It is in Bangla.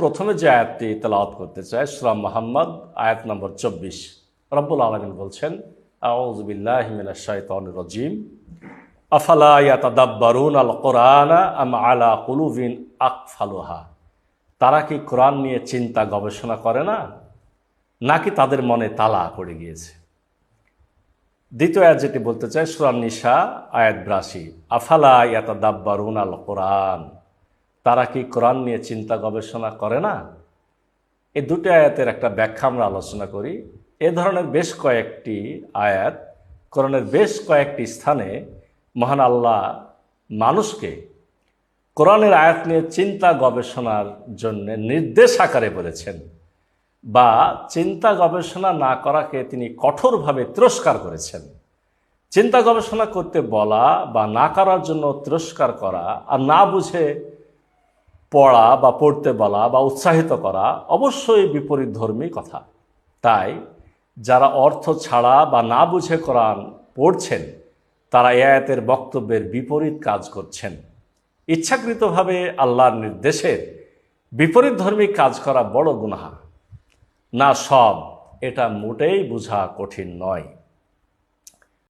প্রথমে যে আয়াতটি তেলাওয়াত করতে চাই সূরা মুহাম্মদ আয়াত নম্বর 24। রব্বুল আলামিন বলছেন, আউযু বিল্লাহি মিনাশ শাইতানির রাজীম, আফালা ইয়াতাদাব্বারুনাল কুরআনা আম আলা কুলুবিন আকফালুহা। তারা কি কোরআন নিয়ে চিন্তা গবেষণা করে না, নাকি তাদের মনে তালা পড়ে গিয়েছে? দ্বিতীয় আয়াত যেটি বলতে চাই সূরা নিসা আয়াত 82, আফালা ইয়াতাদাব্বারুনাল কুরআন। তারা কি কোরআন নিয়ে চিন্তা গবেষণা করে না? এই দুটি আয়াতের একটা ব্যাখ্যা আমরা আলোচনা করি। এ ধরনের বেশ কয়েকটি আয়াত কোরআনের বেশ কয়েকটি স্থানে মহান আল্লাহ মানুষকে কোরআনের আয়াত নিয়ে চিন্তা গবেষণার জন্য নির্দেশ আকারে বলেছেন, বা চিন্তা গবেষণা না করাকে তিনি কঠোরভাবে তিরস্কার করেছেন। চিন্তা গবেষণা করতে বলা বা না করার জন্য তিরস্কার করা, আর না বুঝে পড়া বা পড়তে বলা বা উৎসাহিত করা অবশ্যই বিপরীতধর্মী কথা। তাই যারা অর্থ ছাড়া বা না বুঝে কোরআন পড়ছেন, তারা এই আয়াতের বক্তব্যের বিপরীত কাজ করছেন। ইচ্ছাকৃতভাবে আল্লাহর নির্দেশের বিপরীতধর্মী কাজ করা বড় গুনাহ না? সব, এটা মোটেই বোঝা কঠিন নয়।